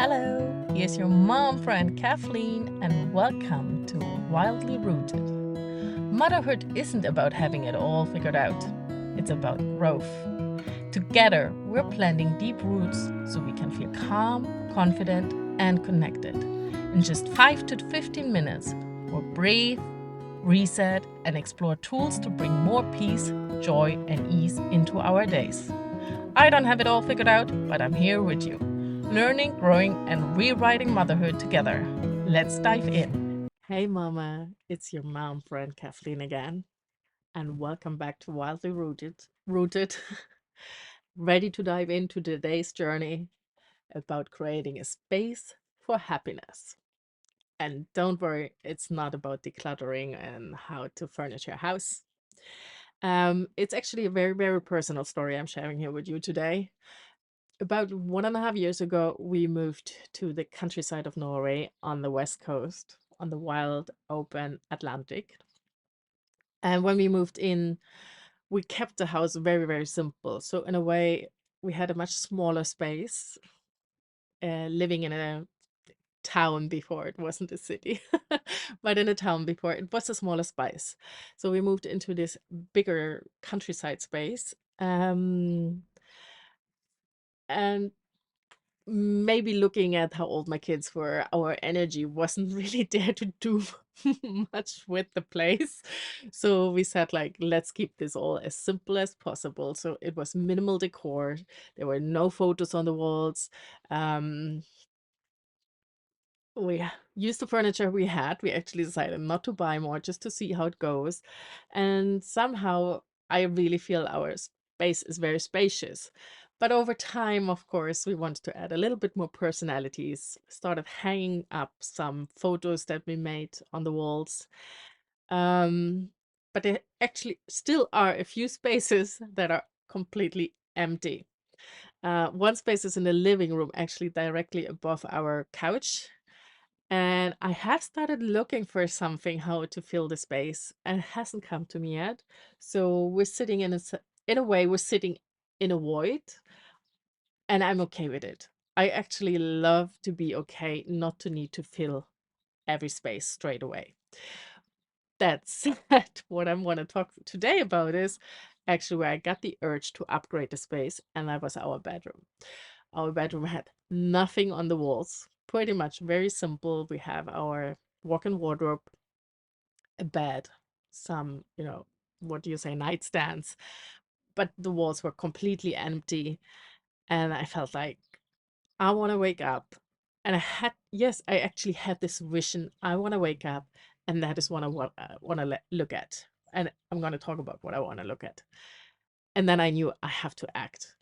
Hello, here's your mom friend Kathleen, and welcome to Wildly Rooted. Motherhood isn't about having it all figured out, it's about growth. Together, we're planting deep roots so we can feel calm, confident, and connected. In just 5 to 15 minutes, we'll breathe, reset, and explore tools to bring more peace, joy, and ease into our days. I don't have it all figured out, but I'm here with you, learning, growing, and rewriting motherhood together. Let's dive in. Hey, Mama, it's your mom friend Kathleen again, and welcome back to Wildly Rooted, ready to dive into today's journey about creating a space for happiness. And don't worry, it's not about decluttering and how to furnish your house. It's actually a very, very personal story I'm sharing here with you today. About 1.5 years ago, we moved to the countryside of Norway on the west coast, on the wild, open Atlantic. And when we moved in, we kept the house very, very simple. So, in a way, we had a much smaller space, living in a town before it wasn't a city, but in a town before it was a smaller space. So, we moved into this bigger countryside space. And maybe looking at how old my kids were, our energy wasn't really there to do much with the place. So we said, like, let's keep this all as simple as possible. So it was minimal decor. There were no photos on the walls. Um, we used the furniture we had. We actually decided not to buy more just to see how it goes. And somehow I really feel our space is very spacious. But over time, of course, we wanted to add a little bit more personalities, started hanging up some photos that we made on the walls. Um, but there actually still are a few spaces that are completely empty. One space is in the living room, actually directly above our couch, and I have started looking for something how to fill the space, and it hasn't come to me yet. So we're sitting in a way, we're sitting in a void, and I'm okay with it. I actually love to be okay, not to need to fill every space straight away. That said, what I want to talk today about is actually where I got the urge to upgrade the space, and that was our bedroom. Our bedroom had nothing on the walls, pretty much very simple. We have our walk-in wardrobe, a bed, some, what do you say, nightstands, but the walls were completely empty. And I felt like I want to wake up. And yes, I actually had this vision. I want to wake up, and that is what I want to look at. And I'm going to talk about what I want to look at. And then I knew I have to act.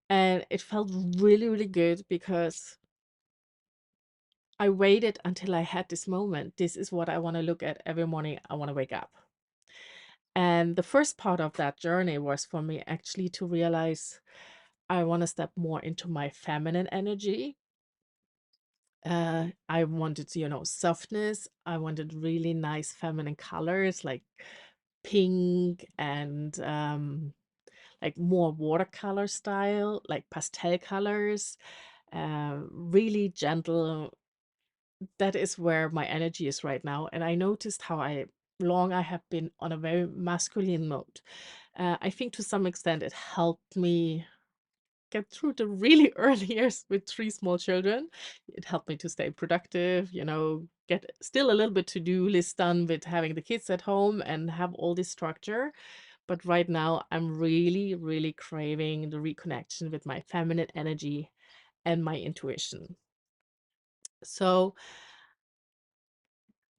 And it felt really, really good because I waited until I had this moment. This is what I want to look at every morning. I want to wake up. And the first part of that journey was for me actually to realize I want to step more into my feminine energy. I wanted, softness. I wanted really nice feminine colors like pink and like more watercolor style, like pastel colors, really gentle. That is where my energy is right now. And I noticed how long I have been on a very masculine mode. I think to some extent it helped me get through the really early years with 3 small children. It helped me to stay productive, get still a little bit to-do list done with having the kids at home and have all this structure. But right now I'm really, really craving the reconnection with my feminine energy and my intuition. So,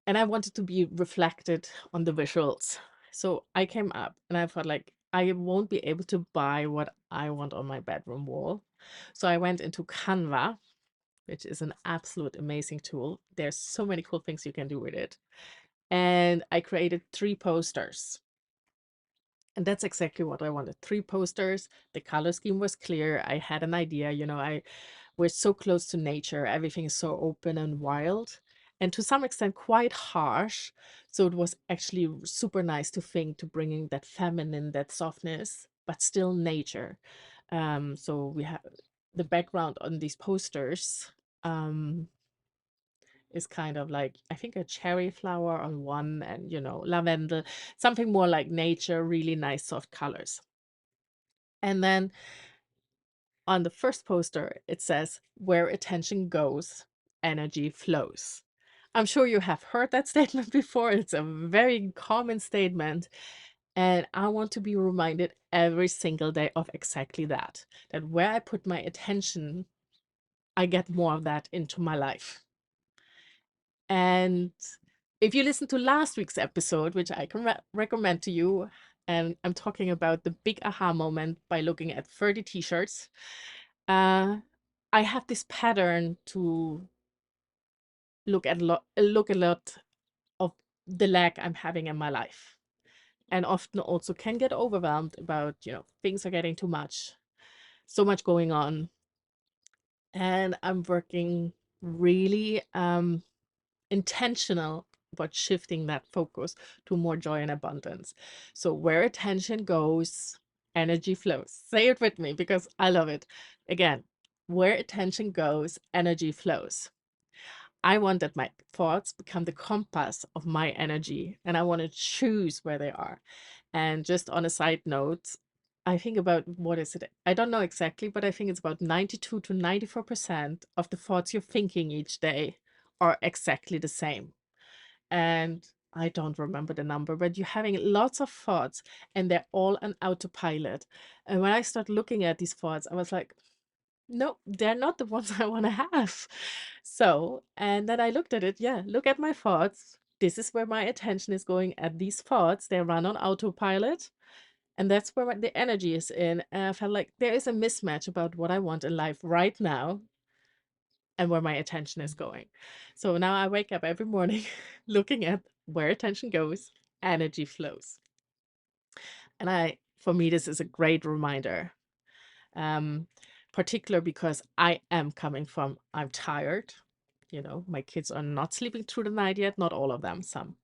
and I wanted to be reflected on the visuals. So I came up and I felt like I won't be able to buy what I want on my bedroom wall. So I went into Canva, which is an absolute amazing tool. There's so many cool things you can do with it. And I created 3 posters. And that's exactly what I wanted. 3 posters. The color scheme was clear. I had an idea, we're so close to nature. Everything is so open and wild, and to some extent quite harsh. So it was actually super nice to think to bringing that feminine, that softness, but still nature. So we have the background on these posters um, is kind of like, I think, a cherry flower on one, and lavender, something more like nature, really nice soft colors. And then on the first poster, it says, "Where attention goes, energy flows." I'm sure you have heard that statement before. It's a very common statement. And I want to be reminded every single day of exactly that, that where I put my attention, I get more of that into my life. And if you listen to last week's episode, which I can recommend to you, and I'm talking about the big aha moment by looking at 30 t-shirts, uh, I have this pattern to look a lot of the lack I'm having in my life, and often also can get overwhelmed about, things are getting too much, so much going on. And I'm working really intentional about shifting that focus to more joy and abundance. So where attention goes, energy flows. Say it with me because I love it. Again, where attention goes, energy flows. I want that my thoughts become the compass of my energy, and I want to choose where they are. And just on a side note, I think about, what is it? I don't know exactly, but I think it's about 92 to 94% of the thoughts you're thinking each day are exactly the same. And I don't remember the number, but you're having lots of thoughts and they're all on autopilot. And when I start looking at these thoughts, I was like, no, they're not the ones I want to have. So, and then I looked at it. Yeah, look at my thoughts. This is where my attention is going, at these thoughts. They run on autopilot. And that's where the energy is in. And I felt like there is a mismatch about what I want in life right now and where my attention is going. So now I wake up every morning looking at where attention goes, energy flows. And for me, this is a great reminder, um, particular because I am coming from, I'm tired. My kids are not sleeping through the night yet, not all of them, some.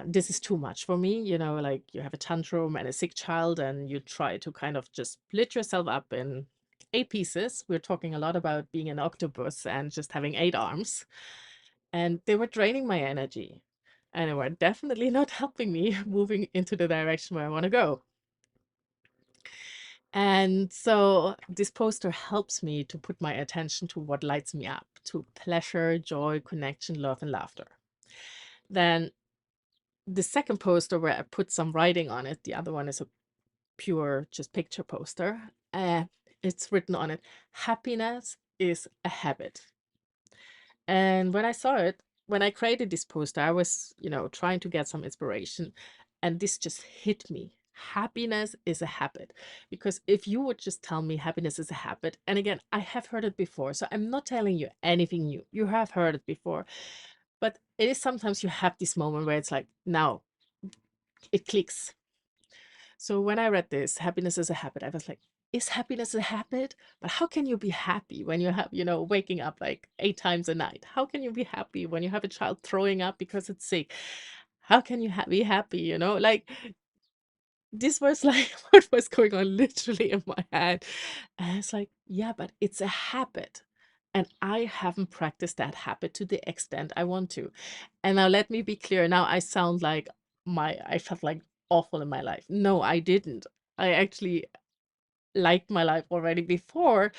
This is too much for me, like you have a tantrum and a sick child, and you try to kind of just split yourself up in 8 pieces. We're talking a lot about being an octopus and just having 8 arms. And they were draining my energy. And they were definitely not helping me moving into the direction where I want to go. And so this poster helps me to put my attention to what lights me up, to pleasure, joy, connection, love, and laughter. Then the second poster, where I put some writing on it, the other one is a pure just picture poster. It's written on it, "Happiness is a habit." And when I saw it, when I created this poster, I was, trying to get some inspiration. And this just hit me. Happiness is a habit. Because if you would just tell me happiness is a habit, and again, I have heard it before, so I'm not telling you anything new. You have heard it before. But it is sometimes you have this moment where it's like, now it clicks. So when I read this, happiness is a habit, I was like, is happiness a habit? But how can you be happy when you have, waking up like 8 times a night? How can you be happy when you have a child throwing up because it's sick? How can you be happy? Like, this was like what was going on literally in my head. And it's like, yeah, but it's a habit. And I haven't practiced that habit to the extent I want to. And now let me be clear. Now I sound like I felt like awful in my life. No, I didn't. I actually liked my life already before.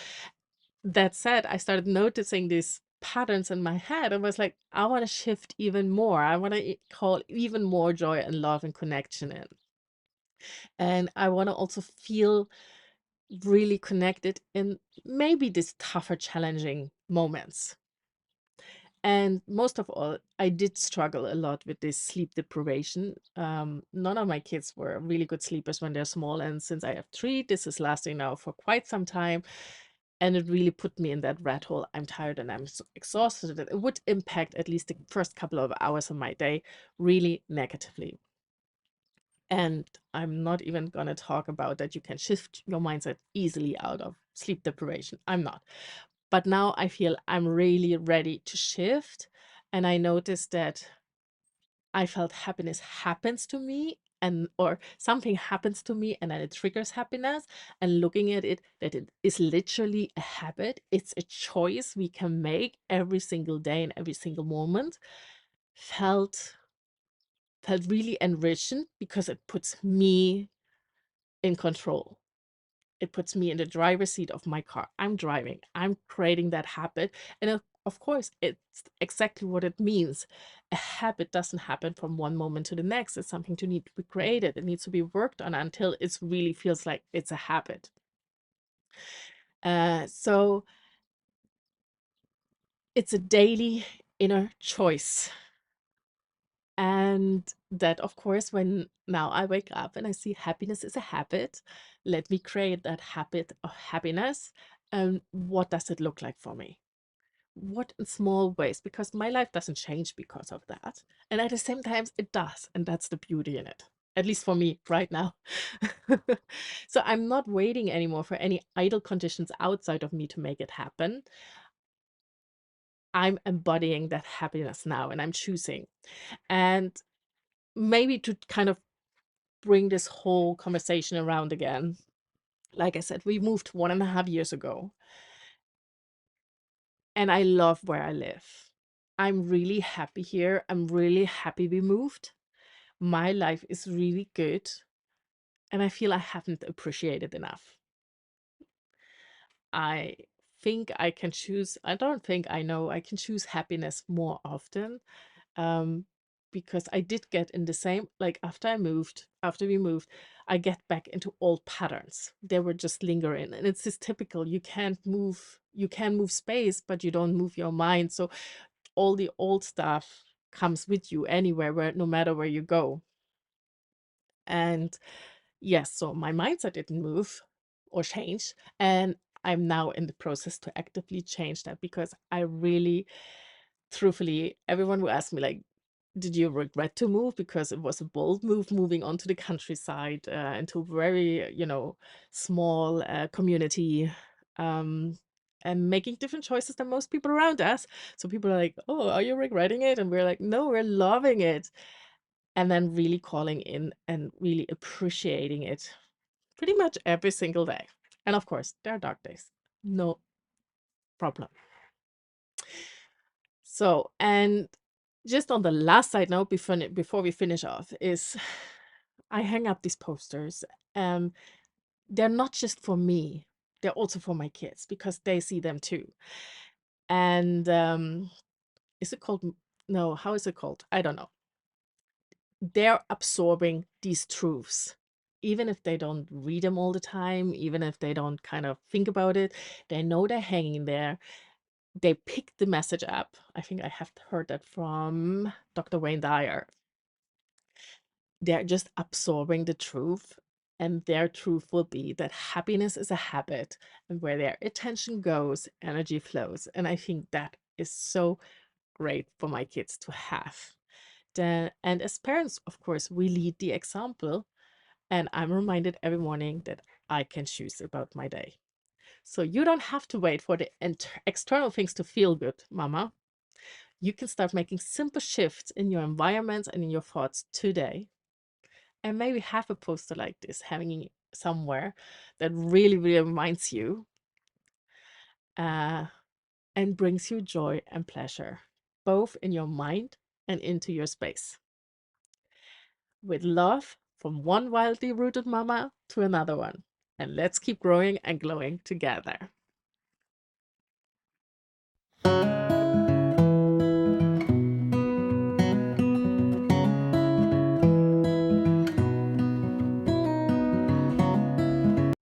That said, I started noticing these patterns in my head and was like, I want to shift even more. I want to call even more joy and love and connection in. And I want to also feel really connected in maybe these tougher, challenging moments. And most of all, I did struggle a lot with this sleep deprivation. None of my kids were really good sleepers when they're small. And since I have three, this is lasting now for quite some time. And it really put me in that rat hole. I'm tired and I'm so exhausted. It would impact at least the first couple of hours of my day really negatively. And I'm not even going to talk about that you can shift your mindset easily out of sleep deprivation. I'm not. But now I feel I'm really ready to shift. And I noticed that I felt happiness happens to me and or something happens to me and then it triggers happiness, and looking at it that it is literally a habit, it's a choice we can make every single day and every single moment, felt really enriching because it puts me in control. It puts me in the driver's seat of my car. I'm driving. I'm creating that habit. And of course, it's exactly what it means. A habit doesn't happen from one moment to the next. It's something to need to be created. It needs to be worked on until it really feels like it's a habit. So it's a daily inner choice. And that, of course, when now I wake up and I see happiness is a habit, let me create that habit of happiness. And what does it look like for me? What in small ways? Because my life doesn't change because of that. And at the same time, it does. And that's the beauty in it, at least for me right now. So I'm not waiting anymore for any idle conditions outside of me to make it happen. I'm embodying that happiness now and I'm choosing. And maybe to kind of bring this whole conversation around again. Like I said, we moved 1.5 years ago, and I love where I live. I'm really happy here. I'm really happy we moved. My life is really good, and I feel I haven't appreciated enough. I think I can choose, I don't think I know, I can choose happiness more often. um, because I did get in the same, like after we moved, I get back into old patterns. They were just lingering, and it's this typical. You can move space, but you don't move your mind. So all the old stuff comes with you anywhere, where no matter where you go. And yes, so my mindset didn't move or change, and I'm now in the process to actively change that because I really, truthfully, everyone will ask me like, did you regret to move? Because it was a bold move, moving onto the countryside, into a very, small community, um, and making different choices than most people around us. So people are like, "Oh, are you regretting it?" And we're like, "No, we're loving it." And then really calling in and really appreciating it pretty much every single day. And of course, there are dark days, no problem. So, and just on the last side note, before we finish off, is I hang up these posters. Um, they're not just for me; they're also for my kids because they see them too. And is it called? No, how is it called? I don't know. They're absorbing these truths, even if they don't read them all the time, even if they don't kind of think about it. They know they're hanging there. They pick the message up. I think I have heard that from Dr. Wayne Dyer. They're just absorbing the truth, and their truth will be that happiness is a habit, and where their attention goes, energy flows. And I think that is so great for my kids to have. And as parents, of course, we lead the example, and I'm reminded every morning that I can choose about my day. So you don't have to wait for the external things to feel good, mama. You can start making simple shifts in your environment and in your thoughts today. And maybe have a poster like this hanging somewhere that really, really reminds you, uh, and brings you joy and pleasure, both in your mind and into your space. With love from one wildly rooted mama to another one. And let's keep growing and glowing together.